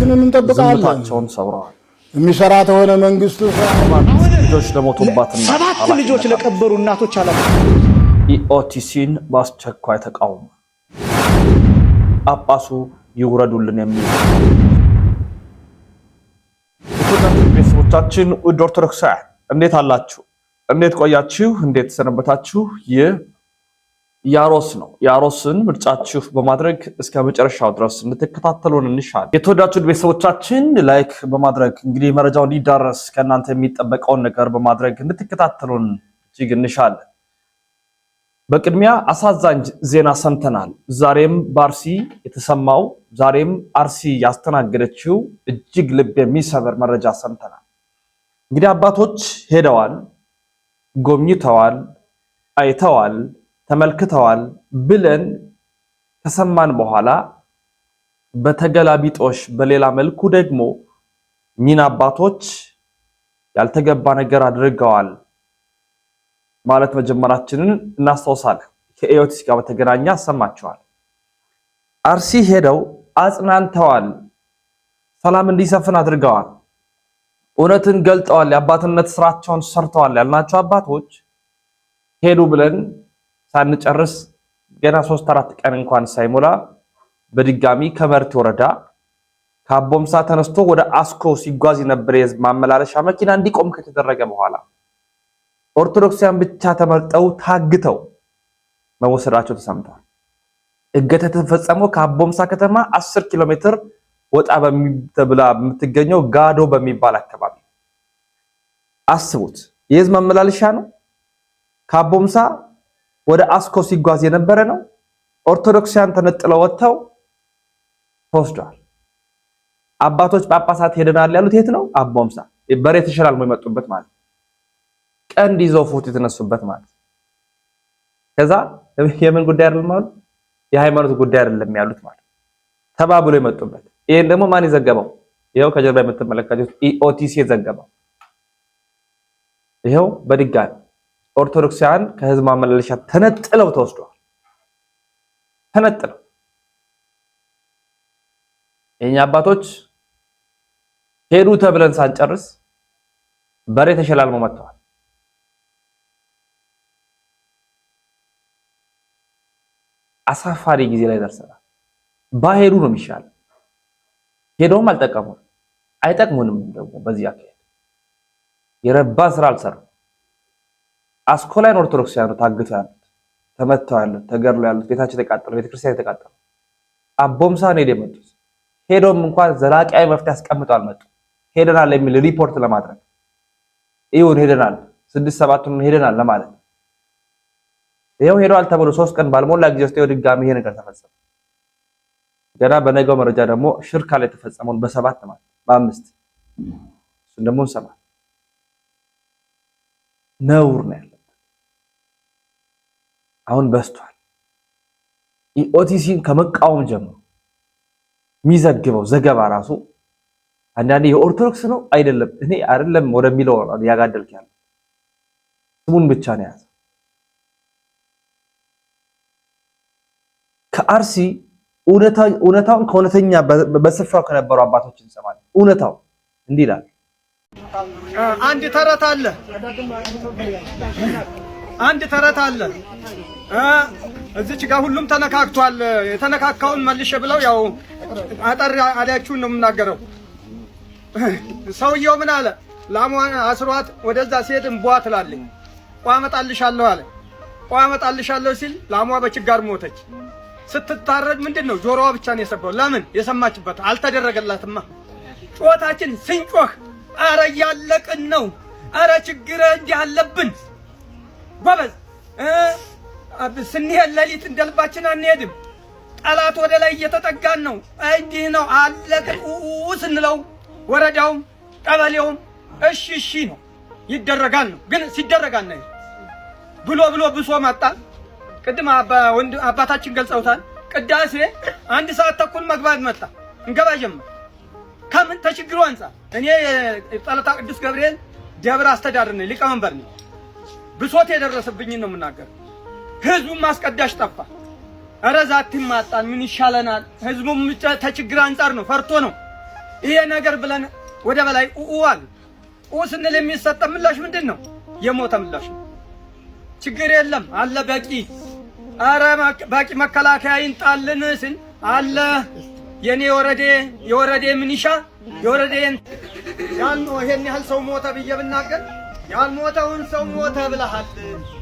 መብታችንን እንጠብቃለን። ዝምታቸውን ሰብረዋል። የሚሰራ ተሆነ መንግስቱ ልጆች ለሞቱባትና 7 ልጆች ለቀበሩ እናቶች አላ ኢኦቲሲን በአስቸኳይ ተቃውሞ ጳጳሱ ይውረዱልን የሚል ቤተሰቦቻችን ውድ ኦርቶዶክሳውያን እንዴት አላችሁ? እንዴት ቆያችሁ? እንዴት ሰነበታችሁ? ይህ ያሮስ ነው። ያሮስን ምርጫችሁ በማድረግ እስከ መጨረሻው ድረስ እንድትከታተሉን እንሻለን። የተወዳችሁ ቤተሰቦቻችን ላይክ በማድረግ እንግዲህ መረጃው እንዲዳረስ ከእናንተ የሚጠበቀውን ነገር በማድረግ እንድትከታተሉን እጅግ እንሻለን። በቅድሚያ አሳዛኝ ዜና ሰምተናል። ዛሬም በአርሲ የተሰማው ዛሬም አርሲ ያስተናገደችው እጅግ ልብ የሚሰብር መረጃ ሰምተናል። እንግዲህ አባቶች ሄደዋል፣ ጎብኝተዋል፣ አይተዋል፣ ተመልክተዋል ብለን ከሰማን በኋላ በተገላቢጦሽ በሌላ መልኩ ደግሞ ሚና አባቶች ያልተገባ ነገር አድርገዋል ማለት መጀመራችንን እናስታውሳለን። ከኢዮቲስ ጋር በተገናኘ አሰማቸዋል። አርሲ ሄደው አጽናንተዋል፣ ሰላም እንዲሰፍን አድርገዋል፣ እውነትን ገልጠዋል፣ የአባትነት ስራቸውን ሰርተዋል ያልናቸው አባቶች ሄዱ ብለን ሳንጨርስ ገና 3-4 ቀን እንኳን ሳይሞላ በድጋሚ ከመርቲ ወረዳ ከአቦምሳ ተነስቶ ወደ አስኮ ሲጓዝ የነበረ የህዝብ ማመላለሻ መኪና እንዲቆም ከተደረገ በኋላ ኦርቶዶክሳውያን ብቻ ተመርጠው ታግተው መወሰዳቸው ተሰምቷል። እገታ የተፈጸመው ከአቦምሳ ከተማ 10 ኪሎ ሜትር ወጣ በሚተብላ የምትገኘው ጋዶ በሚባል አካባቢ። አስቡት፣ የህዝብ ማመላለሻ ነው። ከአቦምሳ ወደ አስኮ ሲጓዝ የነበረ ነው። ኦርቶዶክሳውያን ተነጥለው ወጥተው ተወስደዋል። አባቶች ጳጳሳት ሄደናል ያሉት የት ነው? አቦምሳ። በሬ ተሸላልሞ የመጡበት ማለት ቀንድ ይዘው ፎቶ የተነሱበት ማለት። ከዛ የምን ጉዳይ አይደለም ማለት የሃይማኖት ጉዳይ አይደለም ያሉት ማለት ተባብሎ የመጡበት። ይሄን ደግሞ ማን ይዘገበው? ይሄው ከጀርባ የምትመለከቱት ኢኦቲሲ የዘገበው። ይሄው በድጋሚ ኦርቶዶክሳውያን ከህዝብ ማመላለሻ ተነጥለው ተወስደዋል። ተነጥለው የኛ አባቶች ሄዱ ተብለን ሳንጨርስ በሬ ተሸላልመው መጥተዋል። አሳፋሪ ጊዜ ላይ ደርሰናል። ባሄዱ ነው የሚሻለው። ሄደውም አልጠቀሙም፣ አይጠቅሙንም። ደግሞ በዚህ አካሄድ የረባ ስራ አልሰሩ። አስኮ ላይ ኦርቶዶክሳውያኑ ታግተው ያሉት፣ ተመተው ያሉት፣ ተገድለው ያሉት፣ ቤታቸው የተቃጠለው፣ ቤተክርስቲያን የተቃጠለው አቦምሳ ነው የመጡት። ሄዶም እንኳን ዘላቂያዊ መፍትሄ አስቀምጠው አልመጡም። ሄደናል የሚል ሪፖርት ለማድረግ ይሁን ሄደናል 6-7 ሄደናል ለማለት ይሄው ሄዷል ተብሎ 3 ቀን ባልሞላ ጊዜ ውስጥ ድጋሚ ይሄ ነገር ተፈጸመ። ገና በነገው መረጃ ደግሞ ሽርካ ላይ ተፈጸመውን በ7 ማለት በ5 እሱን ደግሞ እንሰማ ነውር ነው ያለው። አሁን በስቷል። ኢኦቲሲን ከመቃወም ጀምሮ የሚዘግበው ዘገባ ራሱ አንዳንዴ የኦርቶዶክስ ነው አይደለም እኔ አይደለም ወደሚለው ያጋደልክ ያለው ስሙን ብቻ ነው ያዘ። ከአርሲ እውነታውን ከእውነተኛ በስፍራው ከነበሩ አባቶች እንሰማለን። እውነታው እንዲህ ይላል። አንድ ተረት አለ። እዚች ጋር ሁሉም ተነካክቷል። የተነካካውን መልሼ ብለው ያው አጠር አዳችሁን ነው የምናገረው። ሰውየው ምን አለ? ላሟን አስሯት ወደዛ ሲሄድ እንቧ ትላለች። ቋ መጣልሻለሁ አለ። ቋ መጣልሻለሁ ሲል ላሟ በችጋር ሞተች። ስትታረድ ምንድነው ጆሮዋ ብቻ ነው የሰማው። ለምን? የሰማችበት አልተደረገላትማ። ጮታችን ስንጮህ አረ ያለቅን ነው፣ አረ ችግር እንዲህ አለብን ጎበዝ። ስንሄድ ሌሊት እንደልባችን አንሄድም። ጠላት ወደ ላይ እየተጠጋን ነው። እንዲህ ነው አለቅን ስንለው ወረዳውም ቀበሌውም እሺ ነው ይደረጋል ነው። ግን ሲደረጋል ነው ብሎ ብሶ መጣ። ቅድም አባታችን ገልጸውታል። ቅዳሴ 1 ሰዓት ተኩል መግባት መጣ። እንገባ ጀመር። ከምን ተችግሩ አንፃር እኔ ጠለታ ቅዱስ ገብርኤል ደብር አስተዳደር ነኝ፣ ሊቀመንበር ነኝ። ብሶት የደረሰብኝ ነው የምናገር። ህዝቡም ማስቀዳሽ ጠፋ። ኧረ ዛቲ ማጣን ምን ይሻለናል? ህዝቡም ተችግር አንፃር ነው ፈርቶ ነው ይሄ ነገር ብለን ወደ በላይ ኡዋል ስንል የሚሰጥ ምላሽ ምንድን ነው? የሞተ ምላሽ ነው። ችግር የለም አለ በቂ አረ በቂ መከላከያ ይንጣልን ስን አለ የኔ የወረዴ ምንሻ የወረዴን ያልነው ይሄን ያህል ሰው ሞተ ብዬ ብናገር ያልሞተውን ሰው ሞተ ብለሃል።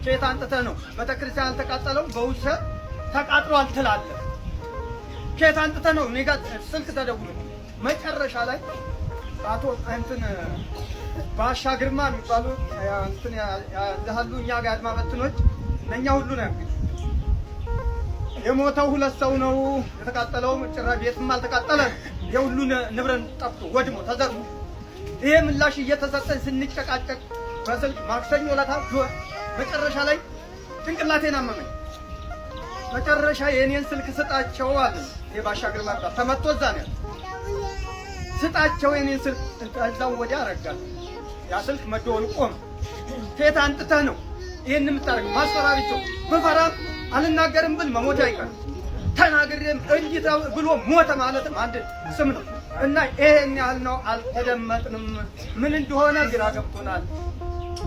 ከየት አንጥተህ ነው? ቤተክርስቲያን አልተቃጠለው በውሸት ተቃጥሏል ትላለህ። ከየት አንጥተህ ነው? እኔ ጋር ስልክ ተደውሎ መጨረሻ ላይ አቶ ባሻ ግርማ የሚባሉ ያሉ እኛ ጋር አድማ በትኖች ለእኛ ሁሉ ነው እንግዲህ የሞተው 2 ሰው ነው። የተቃጠለው ጭራሽ ቤትም አልተቃጠለም። የሁሉ ንብረት ጠፍቶ ወድሞ ተዘርፎ ይሄ ምላሽ እየተሰጠን ስንጨቃጨቅ በስልክ ማክሰኞ ዕለት መጨረሻ ላይ ጭንቅላቴን አመመኝ። መጨረሻ የኔን ስልክ ስጣቸው አለ የባሻ ግርማ ጋር ተመቶ እዛ ነው ስጣቸው የኔን ስልክ እዛው ወዲያ አረጋል። ያ ስልክ መደወል ቆመ። ከየት አንጥተህ ነው ይሄን የምታደርገው? ማስፈራሪቸው በፈራም አልናገርም ብል መሞት አይቀርም። ተናግሬም እንጂ ብሎ ሞተ ማለትም አንድ ስም ነው እና ይሄን ያህል ነው። አልተደመጥንም። ምን እንደሆነ ግራ ገብቶናል።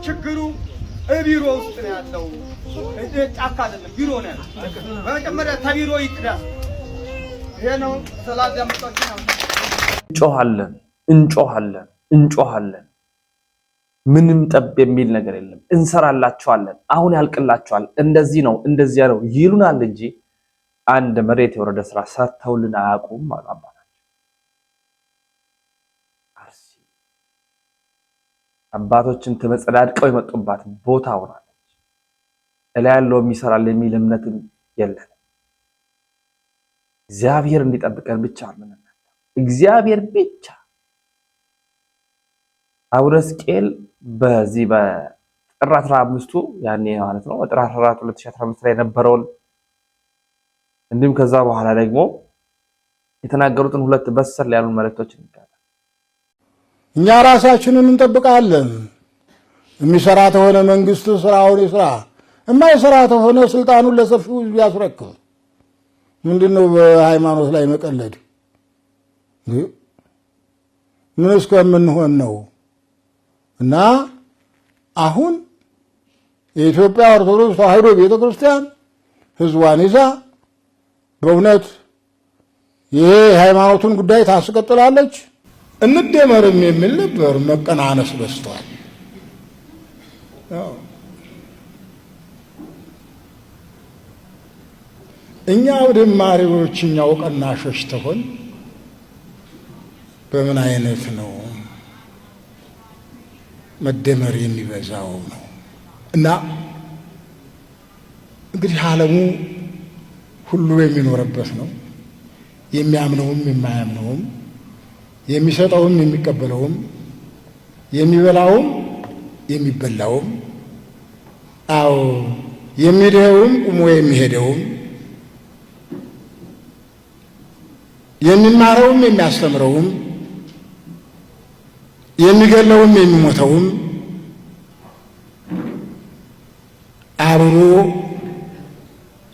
ችግሩ ቢሮ ውስጥ ነው ያለው። ጫካ አይደለም ቢሮ ነው ያለው። በመጀመሪያ ተቢሮ ይጥዳ። ይሄ ነው ሰላም ያመጣች ነው። እንጮሃለን። ምንም ጠብ የሚል ነገር የለም። እንሰራላችኋለን፣ አሁን ያልቅላችኋል፣ እንደዚህ ነው እንደዚያ ነው ይሉናል እንጂ አንድ መሬት የወረደ ስራ ሰርተውልን አያውቁም አሉ አባታችን። አርሲ አባቶችን ተመጸዳድቀው የመጡባት ቦታ ሆናለች። እላ ያለው የሚሰራል የሚል እምነትም የለን። እግዚአብሔር እንዲጠብቀን ብቻ ምን እግዚአብሔር ብቻ። አቡነ ሕዝቅኤል በዚህ በጥር 15ቱ ያኔ ማለት ነው ጥር 14 2015 ላይ የነበረውን እንዲሁም ከዛ በኋላ ደግሞ የተናገሩትን 2 በሰል ያሉ መልእክቶችን እንካታ። እኛ ራሳችንን እንጠብቃለን። የሚሰራ ተሆነ መንግስት ስራውን ይስራ፣ የማይሰራ ተሆነ ስልጣኑን ለሰፊው ህዝብ ያስረክብ። ምንድነው በሃይማኖት ላይ መቀለድ? ምን እስከምንሆን ነው? እና አሁን የኢትዮጵያ ኦርቶዶክስ ተዋሕዶ ቤተክርስቲያን ህዝቧን ይዛ በእውነት ይሄ ሃይማኖቱን ጉዳይ ታስቀጥላለች። እንደመርም የሚል ነበር። መቀናነስ በስቷል። እኛ ደማሪዎች እኛው ቀናሾች ተሆን በምን አይነት ነው መደመር የሚበዛው ነው? እና እንግዲህ ዓለሙ ሁሉ የሚኖርበት ነው። የሚያምነውም የማያምነውም፣ የሚሰጠውም የሚቀበለውም፣ የሚበላውም የሚበላውም፣ አዎ የሚሄደውም ቁሞ የሚሄደውም፣ የሚማረውም የሚያስተምረውም፣ የሚገለውም የሚሞተውም አብሮ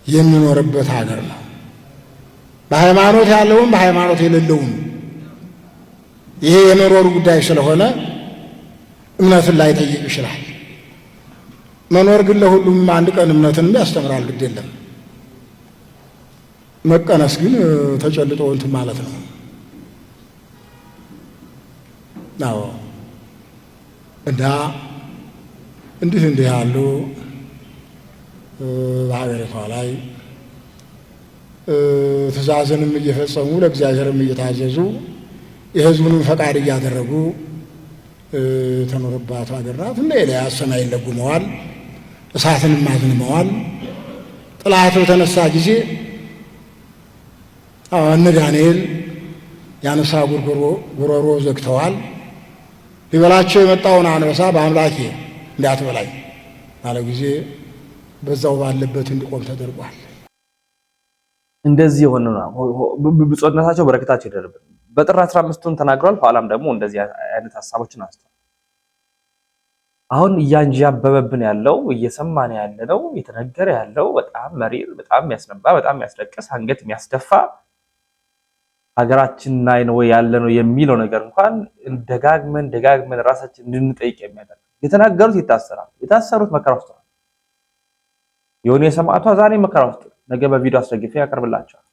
የሚኖርበት ሀገር ነው። በሃይማኖት ያለውም በሃይማኖት የሌለውም ይሄ የመኖሩ ጉዳይ ስለሆነ እምነትን ላይ ጠይቅ ይችላል። መኖር ግን ለሁሉም አንድ ቀን እምነትንም ያስተምራል። ግድ የለም። መቀነስ ግን ተጨልጦ እንትን ማለት ነው። አዎ እና እንዲህ ያሉ በሀገሪቷ ላይ ትእዛዝንም እየፈጸሙ ለእግዚአብሔርም እየታዘዙ የሕዝቡንም ፈቃድ እያደረጉ ተኖረባት ሀገር ናት። እንደ ኤልያስ ሰማይን ለጉመዋል፣ እሳትንም አዝንመዋል። ጠላት በተነሳ ጊዜ እነ ዳንኤል ያነሳ ጉሮሮ ዘግተዋል። ሊበላቸው የመጣውን አንበሳ በአምላኬ እንዳትበላኝ ባለ ጊዜ በዛው ባለበት እንዲቆም ተደርጓል። እንደዚህ የሆነ ብፁዕነታቸው በረከታቸው ይደርብን። በጥር 15ቱን ተናግሯል። ኋላም ደግሞ እንደዚህ አይነት ሐሳቦችን አንስተዋል። አሁን እያንዣበበብን ያለው እየሰማን ያለነው የተነገረ ያለው በጣም መሪር፣ በጣም የሚያስነባ፣ በጣም የሚያስለቅስ፣ አንገት የሚያስደፋ ሀገራችን ላይ ነው ያለነው የሚለው ነገር እንኳን ደጋግመን ራሳችን እንድንጠይቅ የሚያደርግ የተናገሩት ይታሰራል። የታሰሩት መከራ ውስጥ ነው። የሆነ የሰማዕቷ ዛሬ መከራ ውስጥ ነገ በቪዲዮ አስደግፌ ያቀርብላችኋል።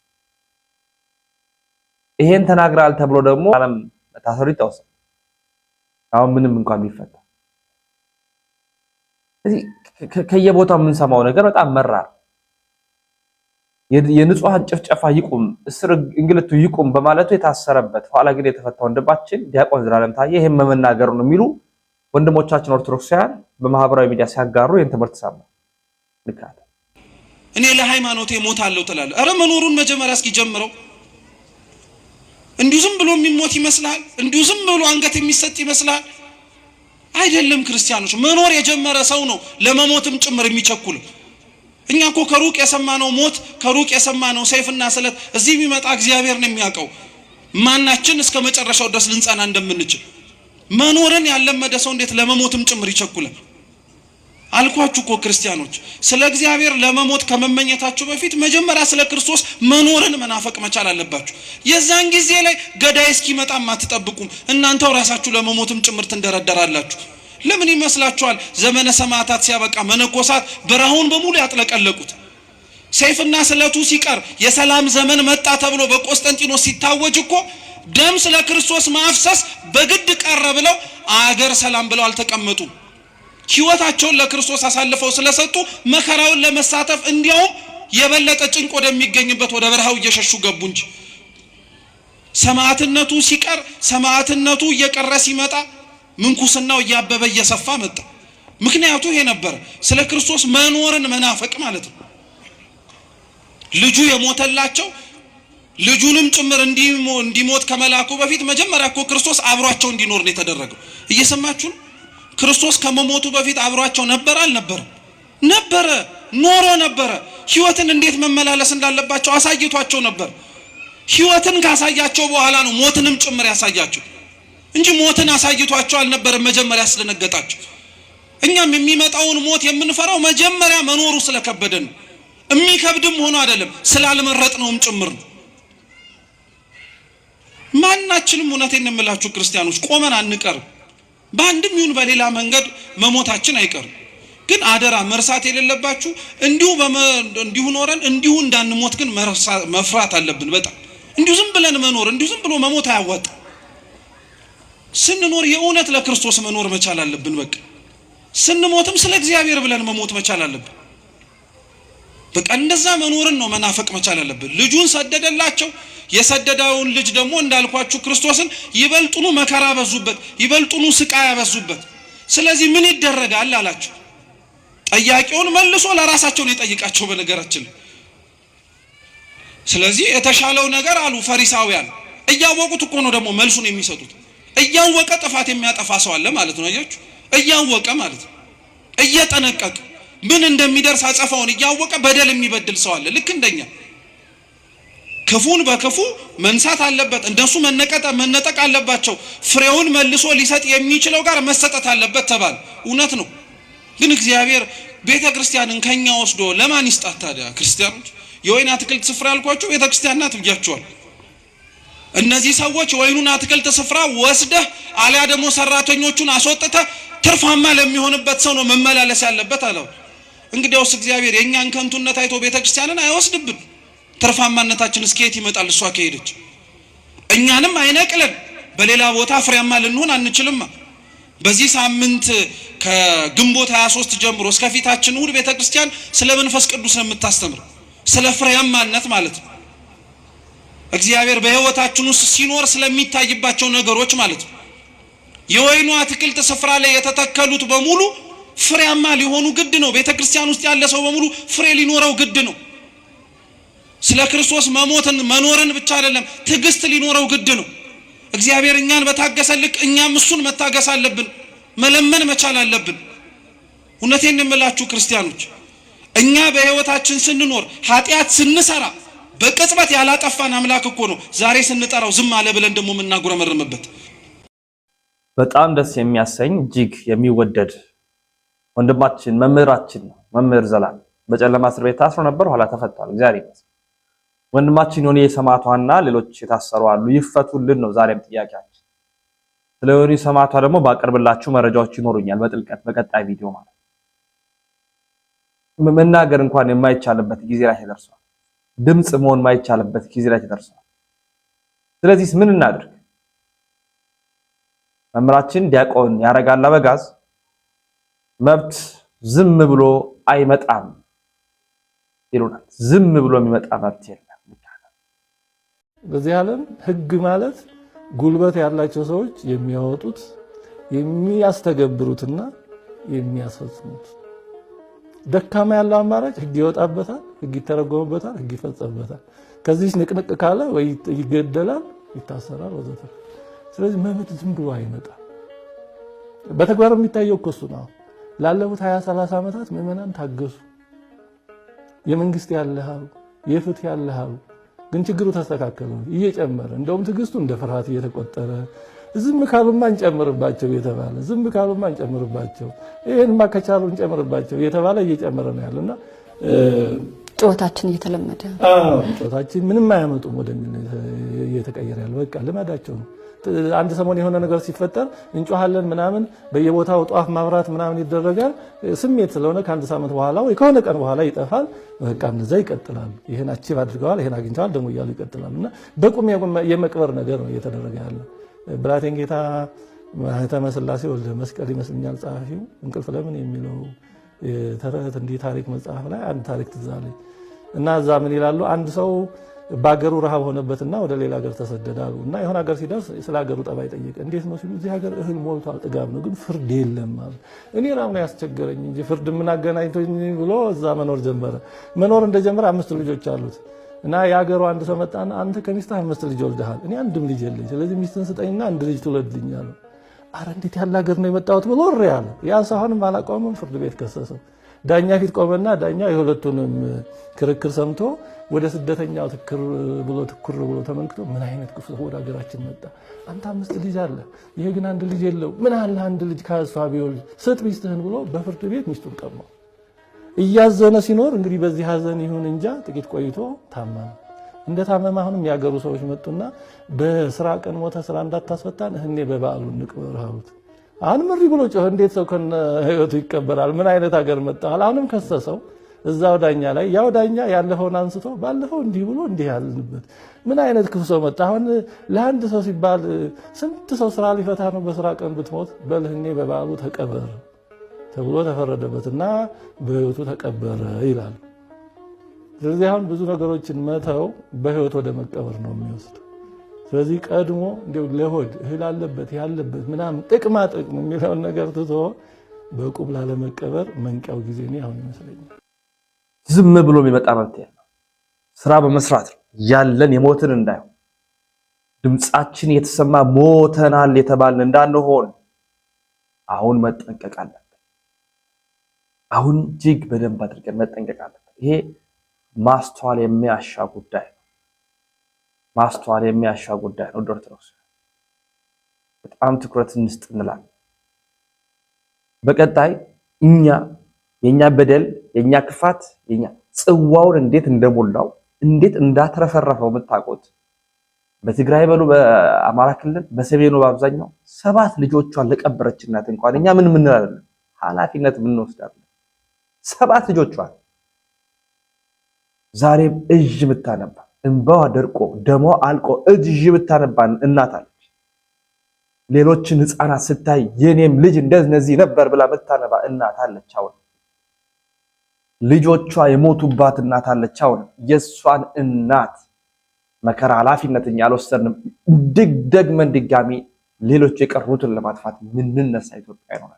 ይሄን ተናግራል ተብሎ ደግሞ ዓለም ታሰሩ ይታወሳል። አሁን ምንም እንኳን ቢፈታ እዚህ ከየቦታው የምንሰማው ነገር በጣም መራር የንጹሃን ጭፍጨፋ ይቁም፣ እስር እንግልቱ ይቁም በማለቱ የታሰረበት ኋላ ግን የተፈታው ወንድማችን ዲያቆን ዘላለም ታዬ ይሄን መናገር ነው የሚሉ ወንድሞቻችን ኦርቶዶክሳውያን በማህበራዊ ሚዲያ ሲያጋሩ ይሄን ትምህርት ሰማ። ልካት እኔ ለሃይማኖቴ ሞታለሁ ትላለህ። አረ መኖሩን መጀመሪያ እስኪ ጀምረው። እንዲሁ ዝም ብሎ የሚሞት ይመስላል? እንዲሁ ዝም ብሎ አንገት የሚሰጥ ይመስላል? አይደለም። ክርስቲያኖች መኖር የጀመረ ሰው ነው ለመሞትም ጭምር የሚቸኩል። እኛ እኮ ከሩቅ የሰማነው ሞት ከሩቅ የሰማነው ሰይፍና ስለት እዚህ የሚመጣ እግዚአብሔር ነው የሚያውቀው ማናችን እስከ መጨረሻው ድረስ ልንጸና እንደምንችል። መኖርን ያለመደ ሰው እንዴት ለመሞትም ጭምር ይቸኩላል? አልኳችሁ እኮ ክርስቲያኖች ስለ እግዚአብሔር ለመሞት ከመመኘታችሁ በፊት መጀመሪያ ስለ ክርስቶስ መኖርን መናፈቅ መቻል አለባችሁ። የዛን ጊዜ ላይ ገዳይ እስኪመጣም አትጠብቁም። እናንተው ራሳችሁ ለመሞትም ጭምር ትንደረደራላችሁ። ለምን ይመስላችኋል ዘመነ ሰማዕታት ሲያበቃ መነኮሳት በረሃውን በሙሉ ያጥለቀለቁት? ሰይፍና ስለቱ ሲቀር የሰላም ዘመን መጣ ተብሎ በቆስጠንጢኖስ ሲታወጅ እኮ ደም ስለ ክርስቶስ ማፍሰስ በግድ ቀረ ብለው አገር ሰላም ብለው አልተቀመጡም። ሕይወታቸውን ለክርስቶስ አሳልፈው ስለሰጡ መከራውን ለመሳተፍ እንዲያውም የበለጠ ጭንቅ ወደሚገኝበት ወደ በረሃው እየሸሹ ገቡ እንጂ ሰማዕትነቱ ሲቀር ሰማዕትነቱ እየቀረ ሲመጣ ምንኩስናው እያበበ እየሰፋ መጣ። ምክንያቱ ይሄ ነበር፣ ስለ ክርስቶስ መኖርን መናፈቅ ማለት ነው። ልጁ የሞተላቸው ልጁንም ጭምር እንዲሞት ከመላኩ በፊት መጀመሪያ እኮ ክርስቶስ አብሯቸው እንዲኖር ነው የተደረገው። እየሰማችሁ ነው? ክርስቶስ ከመሞቱ በፊት አብሯቸው ነበር አልነበረ? ነበረ፣ ኖሮ ነበረ። ሕይወትን እንዴት መመላለስ እንዳለባቸው አሳይቷቸው ነበር። ሕይወትን ካሳያቸው በኋላ ነው ሞትንም ጭምር ያሳያቸው እንጂ ሞትን አሳይቷቸው አልነበረም መጀመሪያ ስለነገጣቸው። እኛም የሚመጣውን ሞት የምንፈራው መጀመሪያ መኖሩ ስለከበደን ነው። የሚከብድም ሆኖ አይደለም ስላልመረጥነውም ጭምር ነው። ማናችንም እውነቴን እንምላችሁ ክርስቲያኖች ቆመን አንቀርም። በአንድም ይሁን በሌላ መንገድ መሞታችን አይቀርም። ግን አደራ መርሳት የሌለባችሁ እንዲሁ ኖረን እንዲሁ እንዳንሞት ግን መፍራት አለብን። በጣም እንዲሁ ዝም ብለን መኖር እንዲሁ ዝም ብሎ መሞት አያዋጣም። ስንኖር የእውነት ለክርስቶስ መኖር መቻል አለብን። በቃ ስንሞትም ስለ እግዚአብሔር ብለን መሞት መቻል አለብን። በቃ እንደዛ መኖርን ነው መናፈቅ መቻል አለብን። ልጁን ሰደደላቸው። የሰደደውን ልጅ ደግሞ እንዳልኳችሁ ክርስቶስን ይበልጡኑ መከራ ያበዙበት፣ ይበልጡኑ ስቃይ ያበዙበት። ስለዚህ ምን ይደረጋል አላቸው። ጠያቂውን መልሶ ለራሳቸው ነው የጠይቃቸው በነገራችን። ስለዚህ የተሻለው ነገር አሉ ፈሪሳውያን። እያወቁት እኮ ነው ደግሞ መልሱን የሚሰጡት። እያወቀ ጥፋት የሚያጠፋ ሰው አለ ማለት ነው። አያችሁ፣ እያወቀ ማለት ነው። እየጠነቀቀ ምን እንደሚደርስ አጸፋውን እያወቀ በደል የሚበድል ሰው አለ። ልክ እንደኛ ክፉን በክፉ መንሳት አለበት። እንደሱ መነጠቅ አለባቸው። ፍሬውን መልሶ ሊሰጥ የሚችለው ጋር መሰጠት አለበት ተባለ። እውነት ነው። ግን እግዚአብሔር ቤተ ክርስቲያንን ከኛ ወስዶ ለማን ይስጣት ታዲያ? ክርስቲያኖች የወይን አትክልት ስፍራ ያልኳችሁ ቤተ ክርስቲያን ናት ብያችኋል። እነዚህ ሰዎች ወይኑን አትክልት ስፍራ ወስደህ አሊያ ደግሞ ሰራተኞቹን አስወጥተህ ትርፋማ ለሚሆንበት ሰው ነው መመላለስ ያለበት አለው። እንግዲያውስ እግዚአብሔር የኛን ከንቱነት አይቶ ቤተ ክርስቲያንን አይወስድብን። ትርፋማነታችን እስከየት ይመጣል? እሷ ከሄደች እኛንም አይነቅለን። በሌላ ቦታ ፍሬያማ ልንሆን አንችልም። በዚህ ሳምንት ከግንቦት 23 ጀምሮ እስከ ፊታችን እሑድ ቤተ ክርስቲያን ስለ መንፈስ ቅዱስ ነው የምታስተምር፣ ስለ ፍሬያማነት ማለት ነው። እግዚአብሔር በሕይወታችን ውስጥ ሲኖር ስለሚታይባቸው ነገሮች ማለት ነው። የወይኑ አትክልት ስፍራ ላይ የተተከሉት በሙሉ ፍሬያማ ሊሆኑ ግድ ነው። ቤተ ክርስቲያን ውስጥ ያለ ሰው በሙሉ ፍሬ ሊኖረው ግድ ነው። ስለ ክርስቶስ መኖርን ብቻ አይደለም ትዕግስት ሊኖረው ግድ ነው። እግዚአብሔር እኛን በታገሰ ልክ እኛም እሱን መታገስ አለብን፣ መለመን መቻል አለብን። እውነቴን የምላችሁ ክርስቲያኖች እኛ በሕይወታችን ስንኖር ኃጢአት ስንሰራ በቅጽበት ያላጠፋን አምላክ እኮ ነው ዛሬ ስንጠራው ዝም አለ ብለን ደግሞ የምናጉረመርምበት። በጣም ደስ የሚያሰኝ እጅግ የሚወደድ ወንድማችን መምህራችን ነው። መምህር ዘላለም በጨለማ እስር ቤት ታስሮ ነበር፣ ኋላ ተፈቷል። እግዚአብሔር ይመስገን። ወንድማችን ዮኒ ሰማዕቷና ሌሎች የታሰሩ አሉ ይፈቱልን ነው ዛሬም ጥያቄያችን። ስለ ዮኒ ሰማዕቷ ደግሞ ባቀርብላችሁ መረጃዎች ይኖሩኛል በጥልቀት በቀጣይ ቪዲዮ ማለት መናገር እንኳን የማይቻልበት ጊዜ ላይ ተደርሷል። ድምጽ መሆን የማይቻልበት ጊዜ ላይ ተደርሷል። ስለዚህ ምን እናድርግ? መምራችን ዲያቆን ያረጋል አበጋዝ መብት ዝም ብሎ አይመጣም ይሉናል። ዝም ብሎ የሚመጣ መብት የለም። በዚህ ዓለም ህግ ማለት ጉልበት ያላቸው ሰዎች የሚያወጡት የሚያስተገብሩትና የሚያስፈጽሙት። ደካማ ያለው አማራጭ ህግ ይወጣበታል፣ ህግ ይተረጎምበታል፣ ህግ ይፈጸምበታል። ከዚህ ንቅንቅ ካለ ወይ ይገደላል፣ ይታሰራል ወዘተ። ስለዚህ መብት ዝም ብሎ አይመጣም። በተግባር የሚታየው እኮ እሱ ነው። ላለፉት 20-30 ዓመታት ምዕመናን ታገሱ። የመንግስት ያለሃው የፍትህ ያለሃው ግን ችግሩ ተስተካከለ እየጨመረ እንደውም ትግስቱ እንደ ፍርሃት እየተቆጠረ ዝም ካሉማ እንጨምርባቸው የተባለ ዝም ካሉማ እንጨምርባቸው ይሄንማ ከቻሉ እንጨምርባቸው የተባለ እየጨመረ ነው ያለና ጨዋታችን እየተለመደ ጨዋታችን ምንም አያመጡም ወደሚል እየተቀየረ ያለው በቃ ልማዳቸው ነው። አንድ ሰሞን የሆነ ነገር ሲፈጠር እንጮሃለን ምናምን በየቦታው ጧፍ ማብራት ምናምን ይደረጋል። ስሜት ስለሆነ ከአንድ ሳምንት በኋላ ወይ ከሆነ ቀን በኋላ ይጠፋል። በቃ እነዛ ይቀጥላሉ። ይሄን አቺቭ አድርገዋል፣ ይሄን አግኝተዋል ደግሞ እያሉ ይቀጥላሉና በቁም የመቅበር ነገር ነው እየተደረገ ያለው። ብላቴን ጌታ ማህተመ ሥላሴ ወልደ መስቀል ይመስልኛል ጸሐፊው እንቅልፍ ለምን የሚለው ተረት እንዲህ ታሪክ መጽሐፍ ላይ አንድ ታሪክ ትዝ አለኝ እና እዛ ምን ይላሉ? አንድ ሰው ባገሩ ረሃብ ሆነበትና ወደ ሌላ ሀገር ተሰደዳሉ እና የሆነ ሀገር ሲደርስ ስለ ሀገሩ ጠባይ ጠየቀ። እንዴት ነው ሲሉ እዚህ ሀገር እህል ሞልቷል፣ ጥጋብ ነው፣ ግን ፍርድ የለም ማለት እኔ ራም ነው ያስቸገረኝ እንጂ ፍርድ ምን አገናኝቶኝ ብሎ እዛ መኖር ጀመረ። መኖር እንደጀመረ 5 ልጆች አሉት እና የሀገሩ አንድ ሰው መጣና አንተ ከሚስትህ 5 ልጅ ወልደሃል፣ እኔ አንድም ልጅ የለኝ፣ ስለዚህ ሚስትን ስጠኝና አንድ ልጅ ትውለድልኝ አለው። አረ እንዴት ያለ ሀገር ነው የመጣሁት ብሎ ወሬ ያለ ያ ሳይሆንም አላቆመም። ፍርድ ቤት ከሰሰው። ዳኛ ፊት ቆመና ዳኛው የሁለቱንም ክርክር ሰምቶ ወደ ስደተኛው ትኩር ብሎ ተመልክቶ ምን አይነት ክፉ ወደ ሀገራችን መጣ፣ አንተ 5 ልጅ አለ፣ ይሄ ግን አንድ ልጅ የለው፣ ምን አለ አንድ ልጅ ካሷ ቢወልድ ስጥ ሚስትህን ብሎ በፍርድ ቤት ሚስቱን ቀማው። እያዘነ ሲኖር እንግዲህ በዚህ ሀዘን ይሁን እንጃ ጥቂት ቆይቶ ታመመ። እንደታመመ አሁንም ያገሩ ሰዎች መጡና በስራ ቀን ሞተ፣ ስራ እንዳታስፈታን እህኔ በበዓሉ እንቅበር አሉት። አሁን ምሪ ብሎ ጮኸ። እንዴት ሰው ከነ ህይወቱ ይቀበላል? ምን አይነት ሀገር መጣል? አሁንም ከሰሰው እዛው ዳኛ ላይ። ያው ዳኛ ያለፈውን አንስቶ ባለፈው እንዲህ ብሎ እንዲህ ያልንበት ምን አይነት ክፉ ሰው መጣ? አሁን ለአንድ ሰው ሲባል ስንት ሰው ስራ ሊፈታ ነው። በስራ ቀን ብትሞት በልህኔ በበዓሉ ተቀበር ተብሎ ተፈረደበትና በህይወቱ ተቀበረ ይላል። ስለዚህ አሁን ብዙ ነገሮችን መተው በህይወት ወደ መቀበር ነው የሚወስድ። ስለዚህ ቀድሞ እንደው ለሆድ እህል አለበት ያለበት ምናምን ጥቅማ ጥቅም የሚለውን ነገር ትቶ በቁም ላለመቀበር መንቀው ጊዜ ነው አሁን ይመስለኛል። ዝም ብሎ የሚመጣ መብት ያለው ስራ በመስራት ነው ያለን የሞትን እንዳይሆን ድምጻችን የተሰማ ሞተናል የተባልን እንዳንሆን አሁን መጠንቀቅ አለብን። አሁን እጅግ በደንብ አድርገን መጠንቀቅ አለብን። ይሄ ማስተዋል የሚያሻ ጉዳይ ነው። ማስተዋል የሚያሻ ጉዳይ ነው። ኦርቶዶክስ በጣም ትኩረት እንስጥ እንላለን። በቀጣይ የኛ በደል የኛ ክፋት የኛ ጽዋውን እንዴት እንደሞላው እንዴት እንዳተረፈረፈው የምታውቁት በትግራይ በሉ በአማራ ክልል በሰሜኑ በአብዛኛው 7 ልጆቿን ለቀበረች እናት እንኳን እኛ ምን እንላለን? ኃላፊነት ምን እንወስዳለን? 7 ልጆቿን ዛሬ እጅ የምታነባ እንባዋ ደርቆ ደሟ አልቆ እጅ የምታነባ እናት አለች። ሌሎችን ህፃናት ስታይ የኔም ልጅ እንደዚህ ነበር ብላ የምታነባ እናት አለች። አሁን ልጆቿ የሞቱባት እናት አለች። አሁን የሷን እናት መከራ ኃላፊነትን ያልወሰድንም ደግመን ድጋሚ ሌሎች የቀሩትን ለማጥፋት ምንነሳ ኢትዮጵያ ነው።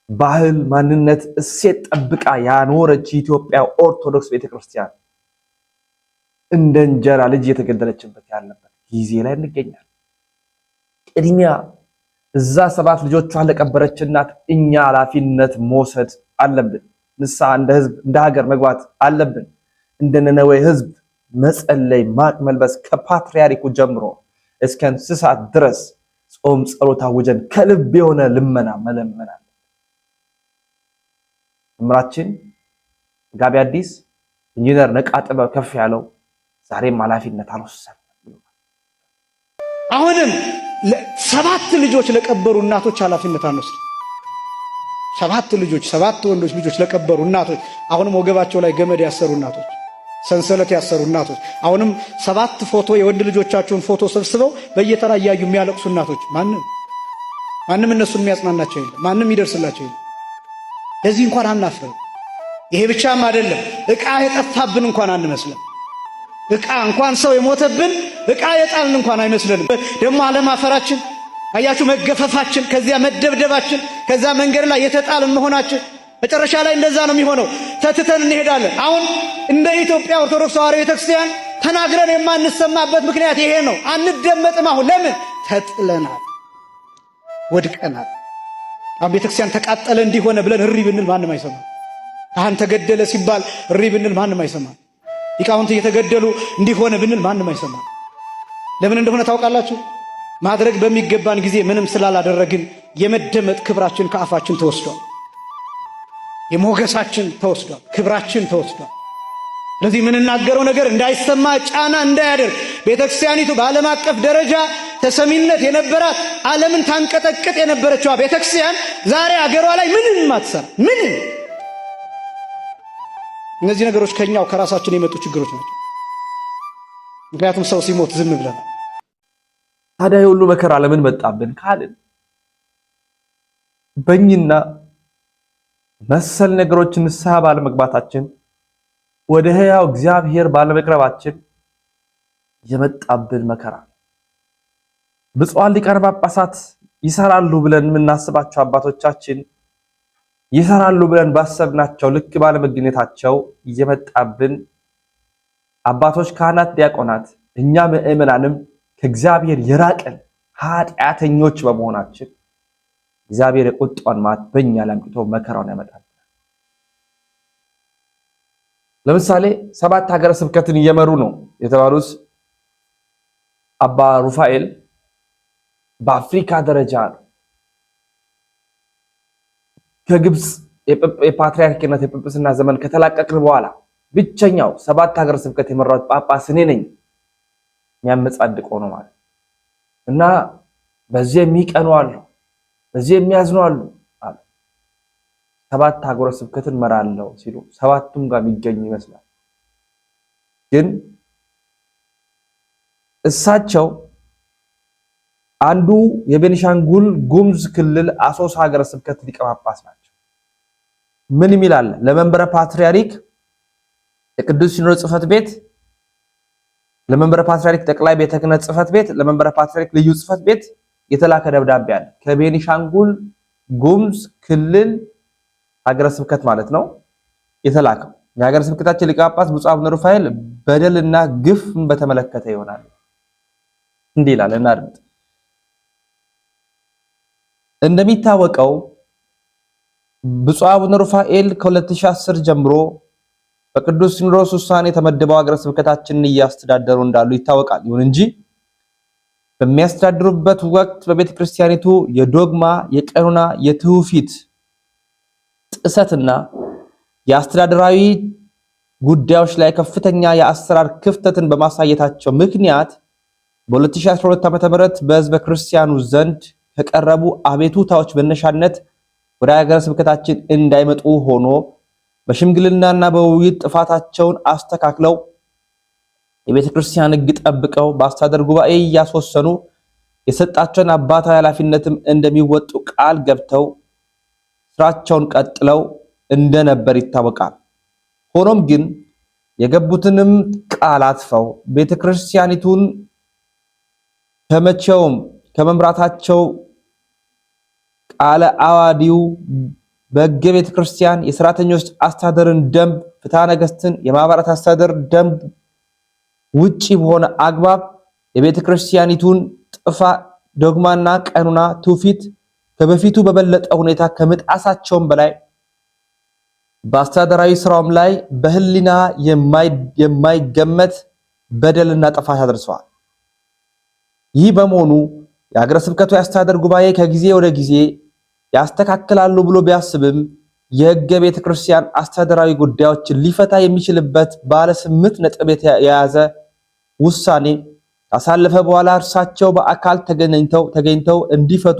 ባህል ማንነት እሴት ጠብቃ ያኖረች ኢትዮጵያ ኦርቶዶክስ ቤተክርስቲያን እንደ እንጀራ ልጅ የተገደለችበት ያለበት ጊዜ ላይ እንገኛለን። ቅድሚያ እዛ 7 ልጆቿን ለቀበረች እናት እኛ ኃላፊነት መውሰድ አለብን። ንስሐ እንደ ህዝብ እንደ ሀገር መግባት አለብን። እንደ ነነዌ ህዝብ መጸለይ ማቅ መልበስ ከፓትርያርኩ ጀምሮ እስከ እንስሳት ድረስ ጾም ጸሎት አውጀን ከልብ የሆነ ልመና መለመን አለ። መምህራችን ጋቢ አዲስ ኢንጂነር ነቃጥበብ ከፍ ያለው ዛሬም ኃላፊነት አልወሰደም። አሁንም 7 ልጆች ለቀበሩ እናቶች ኃላፊነት አንወስድ። 7 ልጆች 7 ወንዶች ልጆች ለቀበሩ እናቶች አሁንም ወገባቸው ላይ ገመድ ያሰሩ እናቶች፣ ሰንሰለት ያሰሩ እናቶች፣ አሁንም 7 ፎቶ የወንድ ልጆቻቸውን ፎቶ ሰብስበው በየተራ እያዩ የሚያለቅሱ እናቶች ማንም እነሱን የሚያጽናናቸው የለም። ማንም ይደርስላቸው የለም። ለዚህ እንኳን አናፍረው። ይሄ ብቻም አይደለም፣ ዕቃ የጠፋብን እንኳን አንመስልም። ዕቃ እንኳን ሰው የሞተብን ዕቃ የጣልን እንኳን አይመስልንም። ደግሞ አለማፈራችን አያችሁ፣ መገፈፋችን፣ ከዚያ መደብደባችን፣ ከዛ መንገድ ላይ የተጣልን መሆናችን መጨረሻ ላይ እንደዛ ነው የሚሆነው። ተትተን እንሄዳለን። አሁን እንደ ኢትዮጵያ ኦርቶዶክስ ተዋሕዶ ቤተክርስቲያን ተናግረን የማንሰማበት ምክንያት ይሄ ነው። አንደመጥም። አሁን ለምን? ተጥለናል፣ ወድቀናል። አሁን ቤተክርስቲያን ተቃጠለ እንዲሆነ ብለን እሪ ብንል ማንም አይሰማም። ካህን ተገደለ ሲባል እሪ ብንል ማንም አይሰማም። ሊቃውንት እየተገደሉ እንዲሆነ ብንል ማንም አይሰማም። ለምን እንደሆነ ታውቃላችሁ? ማድረግ በሚገባን ጊዜ ምንም ስላላደረግን የመደመጥ ክብራችን ከአፋችን ተወስዷል። የሞገሳችን ተወስዷል። ክብራችን ተወስዷል። ስለዚህ የምንናገረው ነገር እንዳይሰማ ጫና እንዳያደርግ ቤተክርስቲያኒቱ በዓለም አቀፍ ደረጃ ተሰሚነት የነበራት ዓለምን ታንቀጠቅጥ የነበረችዋ ቤተክርስቲያን ዛሬ አገሯ ላይ ምንም አትሰራ። ምንም። እነዚህ ነገሮች ከኛው ከራሳችን የመጡ ችግሮች ናቸው። ምክንያቱም ሰው ሲሞት ዝም ብለናል። ታዲያ የሁሉ መከራ ለምን መጣብን ካልን በእኝና መሰል ነገሮች ንስሐ ባለመግባታችን ወደ ሕያው እግዚአብሔር ባለመቅረባችን የመጣብን መከራ። ብፁዓን ሊቃነ ጳጳሳት ይሰራሉ ብለን የምናስባቸው አባቶቻችን ይሰራሉ ብለን ባሰብናቸው ልክ ባለመገኘታቸው የመጣብን አባቶች፣ ካህናት፣ ዲያቆናት፣ እኛ ምእመናንም ከእግዚአብሔር የራቅን ኃጢአተኞች በመሆናችን እግዚአብሔር የቁጣውን መዓት በእኛ ላይ አምጥቶ መከራውን ያመጣል። ለምሳሌ 7 ሀገረ ስብከትን እየመሩ ነው የተባሉት አባ ሩፋኤል በአፍሪካ ደረጃ ነው ከግብፅ የፓትርያርክነት የጵጵስና ዘመን ከተላቀቅን በኋላ ብቸኛው 7 ሀገረ ስብከት የመራው ጳጳስ እኔ ነኝ የሚያመጻድቅ ሆኖ ማለት እና በዚህ የሚቀኑ አሉ፣ በዚህ የሚያዝኑ አሉ። 7 ሀገረ ስብከትን መራለው ሲሉ 7ቱም ጋር የሚገኙ ይመስላል። ግን እሳቸው አንዱ የቤኒሻንጉል ጉሙዝ ክልል አሶሳ ሀገረ ስብከት ሊቀ ጳጳስ ናቸው። ምን ይላል? ለመንበረ ፓትርያርክ የቅዱስ ሲኖዶስ ጽሕፈት ቤት፣ ለመንበረ ፓትርያርክ ጠቅላይ ቤተ ክህነት ጽሕፈት ቤት፣ ለመንበረ ፓትርያርክ ልዩ ጽሕፈት ቤት የተላከ ደብዳቤ አለ። ከቤኒሻንጉል ጉሙዝ ክልል ሀገረ ስብከት ማለት ነው የተላከው። የሀገረ ስብከታችን ሊቀ ጳጳስ ብፁዕ አቡነ ሩፋኤል በደልና ግፍን በተመለከተ ይሆናል። እንዲህ ይላል፣ እናድምጥ። እንደሚታወቀው ብፁዕ አቡነ ሩፋኤል ከ2010 ጀምሮ በቅዱስ ሲኖዶስ ውሳኔ ተመድበው ሀገረ ስብከታችንን እያስተዳደሩ እንዳሉ ይታወቃል። ይሁን እንጂ በሚያስተዳድሩበት ወቅት በቤተ ክርስቲያኒቱ የዶግማ፣ የቀኖና፣ የትውፊት ጥሰትና የአስተዳደራዊ ጉዳዮች ላይ ከፍተኛ የአሰራር ክፍተትን በማሳየታቸው ምክንያት በ2012 ዓ.ም በሕዝበ ክርስቲያኑ ዘንድ ከቀረቡ አቤቱታዎች መነሻነት ወደ ሀገረ ስብከታችን እንዳይመጡ ሆኖ በሽምግልናና በውይይት ጥፋታቸውን አስተካክለው የቤተ ክርስቲያን ሕግ ጠብቀው በአስተዳደር ጉባኤ እያስወሰኑ የሰጣቸውን አባታዊ ኃላፊነትም እንደሚወጡ ቃል ገብተው ስራቸውን ቀጥለው እንደነበር ይታወቃል። ሆኖም ግን የገቡትንም ቃል አጥፈው ቤተ ክርስቲያኒቱን ከመቼውም ከመምራታቸው ቃለ አዋዲው በሕገ ቤተ ክርስቲያን የሰራተኞች አስተዳደርን ደንብ፣ ፍትሐ ነገሥትን፣ የማህበራት አስተዳደር ደንብ ውጪ በሆነ አግባብ የቤተ ክርስቲያኒቱን ዶግማና ቀኖና ትውፊት ከበፊቱ በበለጠ ሁኔታ ከመጣሳቸውም በላይ በአስተዳደራዊ ስራውም ላይ በህሊና የማይገመት በደልና ጥፋት አድርሰዋል። ይህ በመሆኑ የሀገረ ስብከቱ የአስተዳደር ጉባኤ ከጊዜ ወደ ጊዜ ያስተካክላሉ ብሎ ቢያስብም የሕገ ቤተ ክርስቲያን አስተዳደራዊ ጉዳዮችን ሊፈታ የሚችልበት ባለ 8 ነጥብ የያዘ ውሳኔ ካሳለፈ በኋላ እርሳቸው በአካል ተገኝተው እንዲፈቱ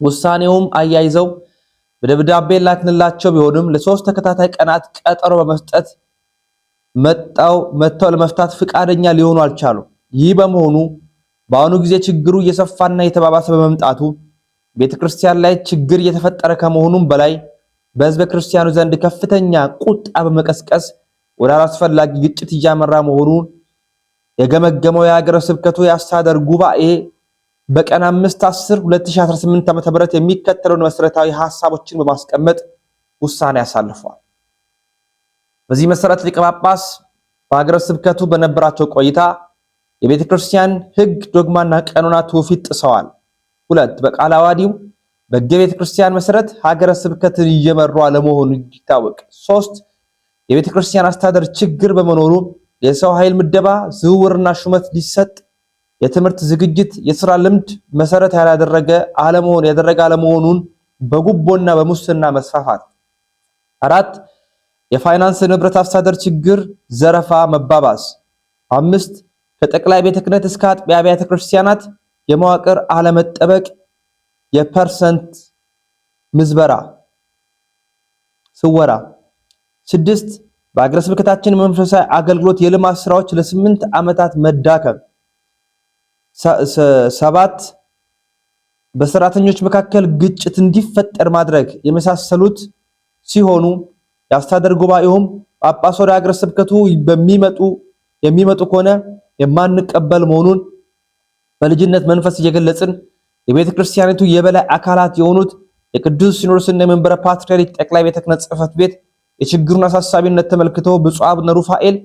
ውሳኔውም አያይዘው በደብዳቤ ላክንላቸው ቢሆንም ለ3 ተከታታይ ቀናት ቀጠሮ በመስጠት መጥተው ለመፍታት ፍቃደኛ ሊሆኑ አልቻሉም። ይህ በመሆኑ በአሁኑ ጊዜ ችግሩ እየሰፋና እየተባባሰ በመምጣቱ ቤተክርስቲያን ላይ ችግር እየተፈጠረ ከመሆኑም በላይ በሕዝበ ክርስቲያኑ ዘንድ ከፍተኛ ቁጣ በመቀስቀስ ወደ አላስፈላጊ ግጭት እያመራ መሆኑን የገመገመው የሀገረ ስብከቱ የአስተዳደር ጉባኤ በቀን 5/10/2018 ዓ.ም የሚከተለውን መሰረታዊ ሐሳቦችን በማስቀመጥ ውሳኔ አሳልፏል። በዚህ መሰረት ሊቀ ጳጳስ በሀገረ ስብከቱ በነበራቸው ቆይታ የቤተ ክርስቲያን ሕግ ዶግማና ቀኖና ትውፊት ጥሰዋል። 2 በቃለ ዓዋዲው በሕገ ቤተ ክርስቲያን መሰረት ሀገረ ስብከትን እየመሩ አለመሆኑ ይታወቅ። 3 የቤተ ክርስቲያን አስተዳደር ችግር በመኖሩ የሰው ኃይል ምደባ፣ ዝውውርና ሹመት ሊሰጥ የትምህርት ዝግጅት፣ የሥራ ልምድ መሰረት ያደረገ አለመሆኑን በጉቦና በሙስና መስፋፋት። 4 የፋይናንስ ንብረት አስተዳደር ችግር፣ ዘረፋ መባባስ። 5 ከጠቅላይ ቤተ ክህነት እስከ አጥቢያ አብያተ ክርስቲያናት የመዋቅር አለመጠበቅ፣ የፐርሰንት ምዝበራ ስወራ። 6 በአገረ ስብከታችን መንፈሳዊ አገልግሎት የልማት ስራዎች ለ8 ዓመታት መዳከም። 7 በሰራተኞች መካከል ግጭት እንዲፈጠር ማድረግ የመሳሰሉት ሲሆኑ የአስተዳደር ጉባኤውም ጳጳስ ወደ ሀገረ ስብከቱ የሚመጡ ከሆነ የማንቀበል መሆኑን በልጅነት መንፈስ እየገለጽን የቤተ ክርስቲያኒቱ የበላይ አካላት የሆኑት የቅዱስ ሲኖዶስና የመንበረ ፓትርያርክ ጠቅላይ ቤተ ክህነት ጽሕፈት ቤት የችግሩን አሳሳቢነት ተመልክተው ብፁዕ አቡነ ሩፋኤል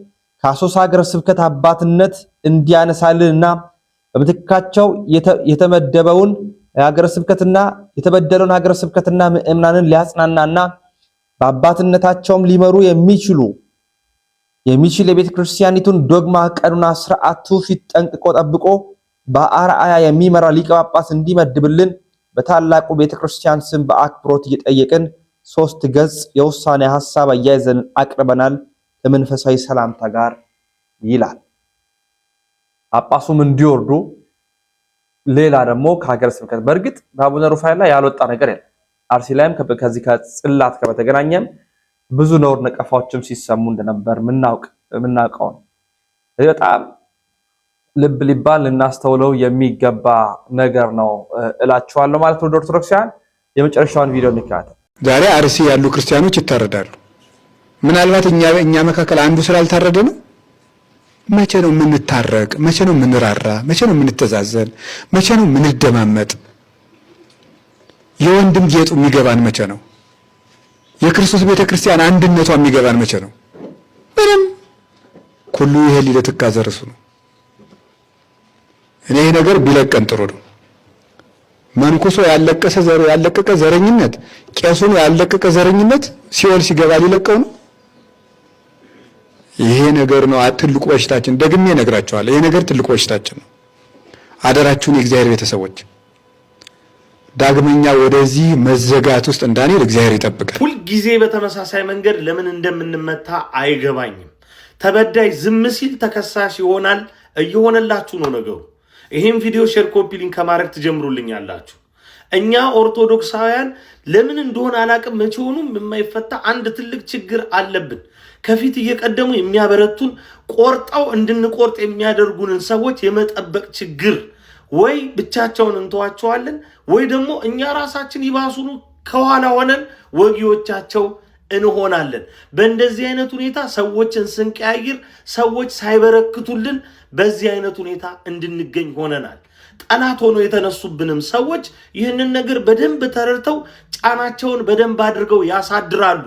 ከአሶሳ ሀገረ ስብከት አባትነት እንዲያነሳልንና በምትካቸው የተበደለውን ሀገረ ስብከትና ምእምናንን ሊያጽናናና በአባትነታቸውም ሊመሩ የሚችል የቤተ ክርስቲያኒቱን ዶግማ፣ ቀኖና፣ ስርዓት፣ ትውፊት ጠንቅቆ ጠብቆ በአርአያ የሚመራ ሊቀ ጳጳስ እንዲመድብልን በታላቁ ቤተ ክርስቲያን ስም በአክብሮት እየጠየቅን 3 ገጽ የውሳኔ ሐሳብ አያይዘን አቅርበናል ከመንፈሳዊ ሰላምታ ጋር ይላል። ጳጳሱም እንዲወርዱ ሌላ ደግሞ ከሀገረ ስብከት በእርግጥ በአቡነ ሩፋኤል ላይ ያልወጣ ነገር የለም። አርሲ ላይም ከዚህ ከጽላት ጋር በተገናኘም ብዙ ነውር ነቀፋዎችም ሲሰሙ እንደነበር የምናውቀው ነው። በጣም ልብ ሊባል ልናስተውለው የሚገባ ነገር ነው እላችኋለሁ ማለት ነው። ኦርቶዶክሳውያን የመጨረሻውን ቪዲዮ እንከታተል። ዛሬ አርሲ ያሉ ክርስቲያኖች ይታረዳሉ። ምናልባት እኛ መካከል አንዱ ስላልታረደ ነው። መቼ ነው የምንታረቅ? መቼ ነው የምንራራ? መቼ ነው የምንተዛዘን? መቼ ነው የምንደማመጥ? የወንድም ጌጡ የሚገባን መቼ ነው? የክርስቶስ ቤተክርስቲያን አንድነቷ የሚገባን መቼ ነው? ምንም ሁሉ ይሄ ሊለትካዘ ርሱ ነው። እኔ ይሄ ነገር ቢለቀን ጥሩ ነው። መንኩሶ ያለቀቀ ዘረኝነት፣ ቄሱን ያለቀቀ ዘረኝነት ሲኦል ሲገባ ሊለቀው ነው። ይሄ ነገር ነው ትልቁ በሽታችን። ደግሜ እነግራችኋለሁ፣ ይሄ ነገር ትልቁ በሽታችን ነው። አደራችሁን የእግዚአብሔር ቤተሰቦች ዳግመኛ ወደዚህ መዘጋት ውስጥ እንዳንሄድ እግዚአብሔር ይጠብቃል። ሁልጊዜ በተመሳሳይ መንገድ ለምን እንደምንመታ አይገባኝም። ተበዳይ ዝም ሲል ተከሳሽ ይሆናል። እየሆነላችሁ ነው ነገሩ። ይሄን ቪዲዮ ሼር፣ ኮፒ ሊንክ ከማድረግ ትጀምሩልኛላችሁ። እኛ ኦርቶዶክሳውያን ለምን እንደሆነ አላቅም መቼውንም የማይፈታ አንድ ትልቅ ችግር አለብን። ከፊት እየቀደሙ የሚያበረቱን ቆርጠው እንድንቆርጥ የሚያደርጉንን ሰዎች የመጠበቅ ችግር፣ ወይ ብቻቸውን እንተዋቸዋለን ወይ ደግሞ እኛ ራሳችን ይባሱኑ ከኋላ ሆነን ወጊዎቻቸው እንሆናለን። በእንደዚህ አይነት ሁኔታ ሰዎችን ስንቀያይር ሰዎች ሳይበረክቱልን በዚህ አይነት ሁኔታ እንድንገኝ ሆነናል። ጠላት ሆኖ የተነሱብንም ሰዎች ይህንን ነገር በደንብ ተረድተው ጫናቸውን በደንብ አድርገው ያሳድራሉ።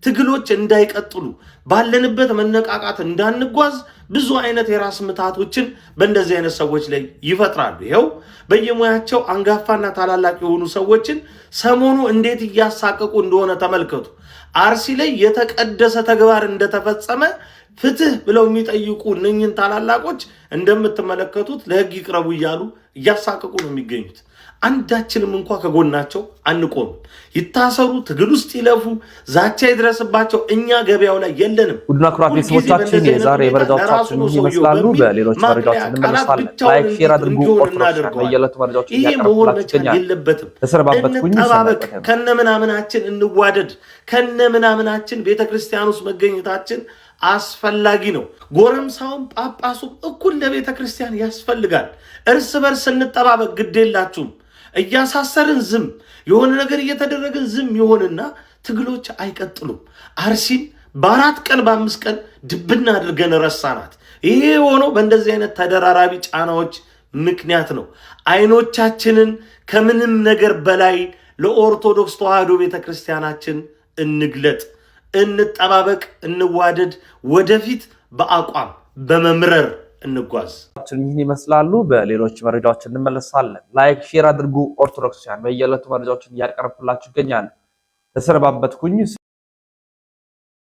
ትግሎች እንዳይቀጥሉ ባለንበት መነቃቃት እንዳንጓዝ ብዙ አይነት የራስ ምታቶችን በእንደዚህ አይነት ሰዎች ላይ ይፈጥራሉ። ይኸው በየሙያቸው አንጋፋና ታላላቅ የሆኑ ሰዎችን ሰሞኑ እንዴት እያሳቀቁ እንደሆነ ተመልከቱ። አርሲ ላይ የተቀደሰ ተግባር እንደተፈጸመ ፍትህ ብለው የሚጠይቁ እነኝን ታላላቆች እንደምትመለከቱት ለህግ ይቅረቡ እያሉ እያሳቀቁ ነው የሚገኙት። አንዳችንም እንኳን ከጎናቸው አንቆም። ይታሰሩ፣ ትግል ውስጥ ይለፉ፣ ዛቻ ይድረስባቸው፣ እኛ ገበያው ላይ የለንም። ቡድና ኩራት ቤተሰቦቻችን የዛሬ መረጃዎቻችን ይመስላሉ። በሌሎች መረጃዎች እንመለሳለን። ላይክ ሼር አድርጉ። ኦርቶዶክስ በየዕለቱ መረጃዎች እያቀረብኩላችሁ ይገኛል። ተሰረባበትኩኝ። እንጠባበቅ፣ ከነምናምናችን እንዋደድ፣ ከነምናምናችን ቤተክርስቲያን ውስጥ መገኘታችን አስፈላጊ ነው። ጎረምሳውም ጳጳሱም እኩል ለቤተ ክርስቲያን ያስፈልጋል። እርስ በርስ እንጠባበቅ። ግዴላችሁም እያሳሰርን ዝም የሆነ ነገር እየተደረገን ዝም ይሆንና ትግሎች አይቀጥሉም። አርሲን በ4 ቀን በ5 ቀን ድብና አድርገን ረሳናት። ይሄ የሆነው በእንደዚህ አይነት ተደራራቢ ጫናዎች ምክንያት ነው። አይኖቻችንን ከምንም ነገር በላይ ለኦርቶዶክስ ተዋሕዶ ቤተክርስቲያናችን እንግለጥ፣ እንጠባበቅ፣ እንዋደድ፣ ወደፊት በአቋም በመምረር እንጓዝ። ይህን ይመስላሉ። በሌሎች መረጃዎች እንመለሳለን። ላይክ ሼር አድርጉ። ኦርቶዶክሳውያን በየዕለቱ መረጃዎችን እያቀረብኩላችሁ ይገኛል። ተሰረባበትኩኝ።